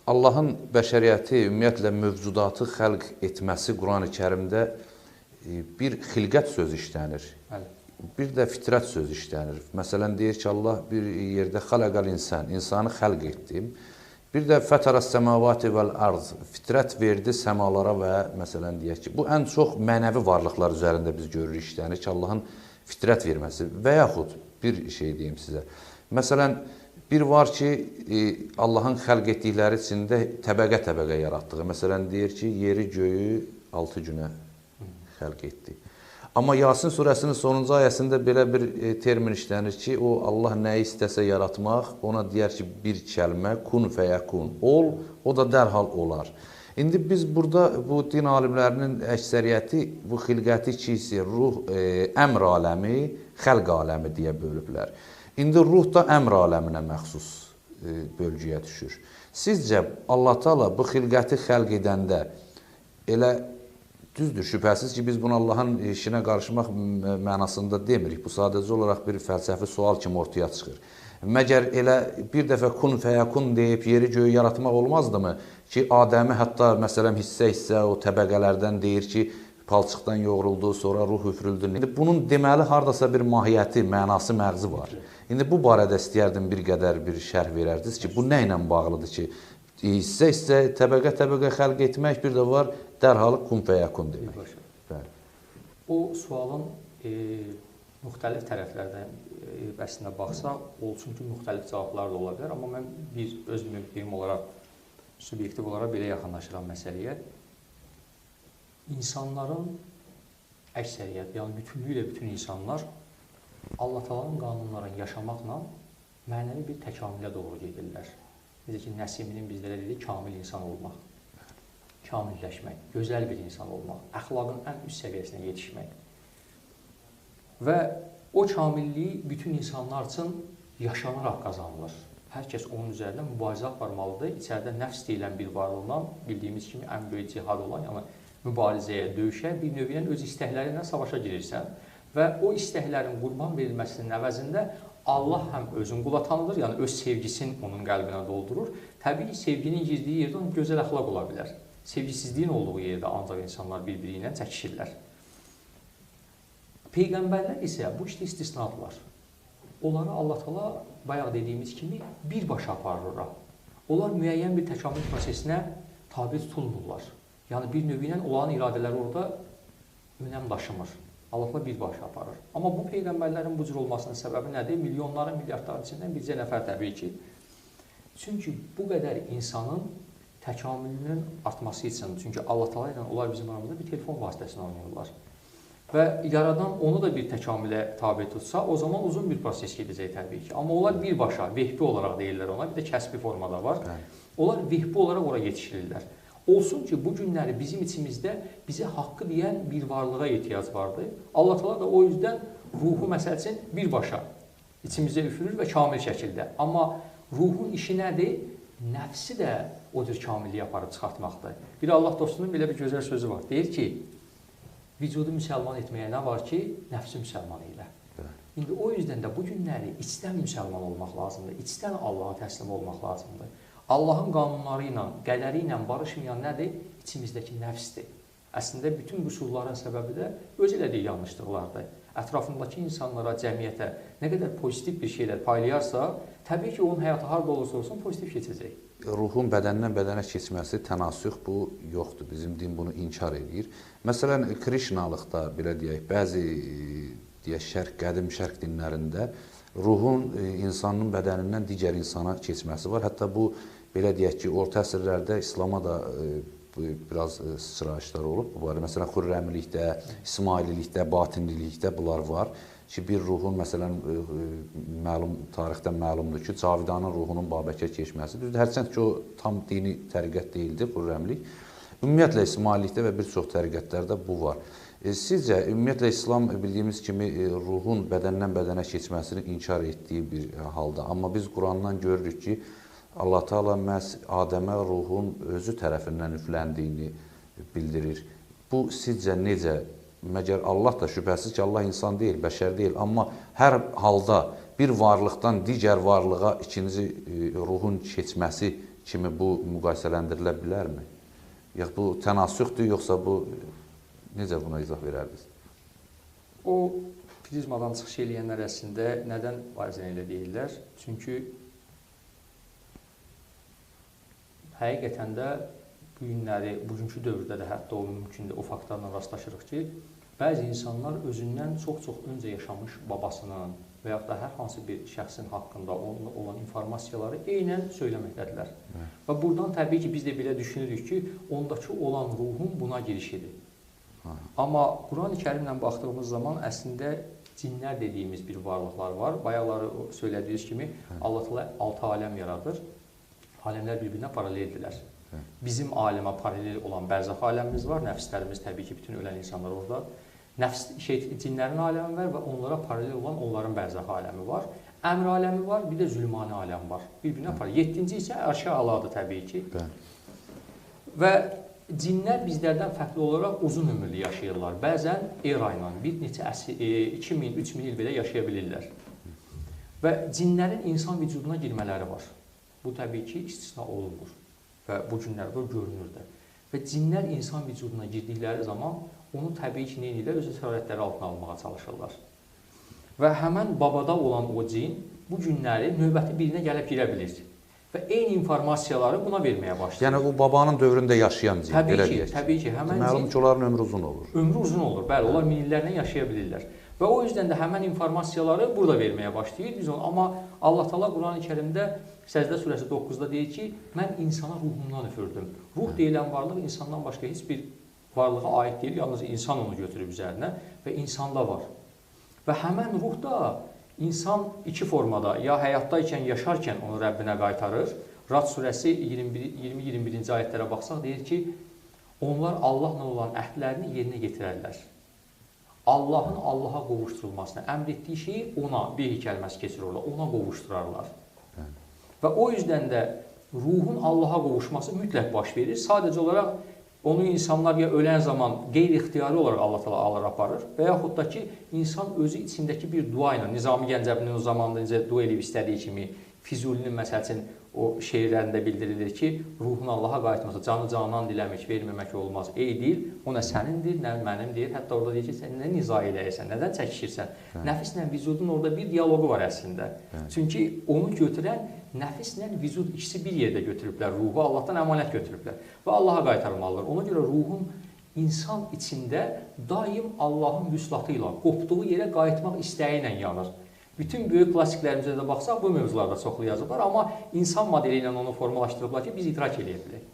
Allahın bəşəriyyəti, ümumiyyətlə mövcudatı xəlq etməsi Quran-ı Kərimdə bir xilqət sözü işlənir. Bir də fitrət sözü işlənir. Məsələn, deyir ki, Allah bir yerdə xaləqəl insan, insanı xəlq etdim. Bir də fətərəs səmavati vəl-ərz, fitrət verdi səmalara və məsələn deyək ki, bu ən çox mənəvi varlıqlar üzərində biz görürük işlənir ki, Allahın fitrət verməsi və yaxud bir şey deyim sizə. Məsələn, bir var ki, Allahın xəlq etdikləri içində təbəqə-təbəqə yaratdığı. Məsələn, deyir ki, yeri, göyü 6 günə xəlq etdi. Amma Yasin surəsinin sonuncu ayəsində belə bir termin işlənir ki, o Allah nəyi istəsə yaratmaq, ona deyər ki, bir kəlmə, kun fəyəkun, ol, o da dərhal olar. İndi biz burada bu din alimlərinin əksəriyyəti bu xilqəti iki hissə, ruh, əmr aləmi, xəlq aləmi deyə bölüblər. İndi ruh da əmr aləminə məxsus bölgüyə düşür. Sizcə Allah Teala bu xilqəti xəlq edəndə elə düzdür, şübhəsiz ki, biz bunu Allahın işinə qarışmaq mənasında demirik. Bu sadəcə olaraq bir fəlsəfi sual kimi ortaya çıxır. Məgər elə bir dəfə kun fəyəkun deyib yeri göyü yaratmaq olmazdımı ki, Adəmi hətta məsələn hissə-hissə o təbəqələrdən deyir ki, palçıqdan yoğruldu, sonra ruh üfürüldü. İndi bunun deməli hardasa bir mahiyyəti, mənası, məğzi var. İndi bu barədə istəyərdim bir qədər bir şərh verərdiniz ki, bu nə ilə bağlıdır ki, hissə-hissə, təbəqə-təbəqə xəlq etmək bir də var, dərhal kun fəyəkun demək. O sualın müxtəlif tərəflərdən əslində baxsaq, olsun ki, müxtəlif cavablar da ola bilər, amma mən öz mövqeyim olaraq, subyektiv olaraq belə yaxınlaşıram məsələyə. İnsanların əksəriyyət, yəni bütünlüyü ilə bütün insanlar Allah Taala'nın qanunlarını yaşamaqla mənəvi bir təkamülə doğru gedirlər. Necə ki, Nəsiminin bizlərə dediyi kamil insan olmaq, kamilləşmək, gözəl bir insan olmaq, əxlaqın ən üst səviyyəsinə yetişmək. Və o kamilliyi bütün insanlar üçün yaşanaraq qazanılır. Hər kəs onun üzərində mübarizə aparmalıdır. İçəridə nəfs deyilən bir varlığından bildiyimiz kimi ən böyük cihad olan, yəni mübarizəyə, döyüşə, bir növü öz istəkləri ilə savaşa girirsən və o istəklərin qurban verilməsinin əvəzində Allah həm özün qula tanıdır, yəni öz sevgisini onun qəlbinə doldurur. Təbii sevginin girdiyi yerdə onun gözəl əxlaq ola bilər. Sevgisizliyin olduğu yerdə ancaq insanlar bir-biri ilə çəkişirlər. Peyğəmbərlər isə bu işdə istisnadırlar. Onları Allah Teala bayaq dediyimiz kimi birbaşa aparır. Onlar müəyyən bir təkamül prosesinə tabi tutulmurlar. Yəni bir növü ilə onların iradələri orada önəm daşımır. Allah birbaşa aparır. Amma bu peyğəmbərlərin bu cür olmasının səbəbi nədir? Milyonların, milyardların içindən bircə nəfər təbii ki. Çünki bu qədər insanın təkamülünün artması üçün, çünki Allah Teala ilə onlar bizim aramızda bir telefon vasitəsini oynayırlar. Və yaradan onu da bir təkamülə tabi tutsa, o zaman uzun bir proses gedəcək təbii ki. Amma onlar birbaşa, vehbi olaraq deyirlər ona, bir də kəsbi formada var. Onlar vehbi olaraq ora yetişirirlər. Olsun ki, bu günləri bizim içimizdə bizə haqqı deyən bir varlığa ehtiyac vardır. Allah Teala da o yüzden ruhu məsəl üçün birbaşa içimizə üfürür və kamil şəkildə. Amma ruhun işi nədir? Nəfsi də o cür kamilliyi aparıb çıxartmaqdır. Bir Allah dostunun belə bir gözəl sözü var. Deyir ki, vücudu müsəlman etməyə nə var ki, nəfsi müsəlman elə. İndi o yüzden də bu günləri içdən müsəlman olmaq lazımdır. İçdən Allaha təslim olmaq lazımdır. Allahın qanunları ilə, qədəri ilə barışmayan nədir? İçimizdəki nəfsdir. Əslində, bütün qüsurların səbəbi də öz elədiyi yanlışlıqlardır. Ətrafındakı insanlara, cəmiyyətə nə qədər pozitiv bir şeylər paylayarsa, təbii ki, onun həyatı harada olursa olsun pozitiv keçəcək. Ruhun bədəndən bədənə keçməsi, tənasüx bu yoxdur. Bizim din bunu inkar edir. Məsələn, Krişnalıqda, belə deyək, bəzi qədim şərq dinlərində ruhun insanın bədənindən digər insana keçməsi var. Hətta bu, belə deyək ki, orta əsrlərdə İslama da biraz sıçrayışlar olub. Bu barədə məsələn, Xürrəmlikdə, İsmaililikdə, Batinlilikdə bunlar var ki, bir ruhun, məsələn, tarixdən məlumdur ki, Cavidanın ruhunun Babəkə keçməsi. Düzdür, hərçənd ki, o tam dini təriqət deyildi, Xürrəmlik. Ümumiyyətlə, İsmaillikdə və bir çox təriqətlərdə bu var. Sizcə, ümumiyyətlə, İslam bildiyimiz kimi ruhun bədəndən bədənə keçməsini inkar etdiyi bir halda. Amma biz Qurandan görürük ki, Allah Teala məhz Adəmə ruhun özü tərəfindən üfləndiyini bildirir. Bu, sizcə necə? Məgər Allah da şübhəsiz ki, Allah insan deyil, bəşər deyil. Amma hər halda bir varlıqdan digər varlığa ikinci ruhun keçməsi kimi bu müqayisələndirilə bilərmi? Yox, bu tənasüxdür, yoxsa bu necə buna izah verərdiniz? O prizmadan çıxış eləyənlər əslində nədən barizən elə deyirlər? Çünki həqiqətən də bu günləri, bugünkü dövrdə də hətta o mümkündür, o faktlarla rastlaşırıq ki, bəzi insanlar özündən çox-çox öncə yaşamış babasının və yaxud da hər hansı bir şəxsin haqqında olan informasiyaları eynən söyləməkdədirlər. Və buradan təbii ki, biz də belə düşünürük ki, ondakı olan ruhun buna girişidir. Amma Quran-ı Kərimlə baxdığımız zaman əslində cinlər dediyimiz bir varlıqlar var. Bayaqları söylədiyiniz kimi Allah-Teala 6 aləm yaradır. Aləmlər bir-birinə paraleldirlər. Bizim aləmə paralel olan bərzəx aləmimiz var, nəfslərimiz təbii ki, bütün ölən insanlar orada. Cinlərin aləmi var və onlara paralel olan onların bərzəx aləmi var. Əmr aləmi var, bir də zülmani aləm var. Bir-birinə paralel. 7-ci isə ərşə aladır təbii ki. Və cinlər bizlərdən fərqli olaraq uzun ömürlü yaşayırlar. Bəzən era ilə bir neçə 2000, 3000 il belə yaşaya bilirlər. Və cinlərin insan vücuduna girmələri var. Bu təbii ki, istisna olunmur və bu günlərdə görünür də. Və cinlər insan vücuduna girdikləri zaman onu təbii ki, nə edirlər? Öz əsarətləri altına almağa çalışırlar. Və həmən babada olan o cin bu günləri növbəti birinə gəlib girə bilir. Və eyni informasiyaları buna verməyə başlayır. Yəni, o babanın dövründə yaşayan cin, belə deyək. Təbii ki, həmən cin... Məlum ki, onların ömrü uzun olur. Ömrü uzun olur, bəli, onlar minillərlə yaşaya bilirlər. Və o yüzdən də həmən informasiyaları burada verməyə başlayır. Biz onu, amma Allah-Teala Quran-ı Kərimdə Səcdə surəsi 9-da deyir ki, mən insana ruhumdan üfürdüm. Ruh deyilən varlıq insandan başqa heç bir varlığa aid deyil, yalnız insan onu götürüb üzərinə və insanda var. Və həmən ruh da insan iki formada, ya həyatda ikən, yaşarkən onu Rəbbinə qaytarır. Rad surəsi 20-21-ci ayətlərə baxsaq deyir ki, onlar Allahla olan əhdlərini yerinə getirərlər. Allahın Allaha qovuşturulmasına əmr etdiyi şeyi ona, bir kəlməsi keçirirlər, ona qovuşturarlar. Və o yüzdən də ruhun Allaha qovuşması mütləq baş verir. Sadəcə olaraq onu insanlar ya ölən zaman qeyri-ixtiyari olaraq Allah-Teala alır, aparır və yaxud da ki, insan özü içindəki bir dua ilə, Nizami Gəncəvinin o zamanında necə dua edib istədiyi kimi, Füzulinin məsəlçin o şeirlərində bildirilir ki, ruhun Allaha qayıtması, canı canan diləmək, verməmək olmaz. Ey dil, o nə sənindir, nə mənimdir. Hətta orada deyir ki, sən nə niza eləyirsən, nədən çəkişirsən? Nəfislə vücudun orada bir diyaloqu var əslində. Çünki onu götürən nəfislə vücud ikisi bir yerdə götürüblər, ruhu Allahdan əmanət götürüblər və Allaha qaytarmalıdır. Ona görə ruhun insan içində daim Allahın vüslatı ilə, qopduğu yerə qayıtmaq istəyi ilə yanır. Bütün böyük klassiklərimizə də baxsaq, bu mövzularda çoxlu yazıblar, amma insan modeli ilə onu formalaşdırıblar ki, biz idrak eləyə bilək.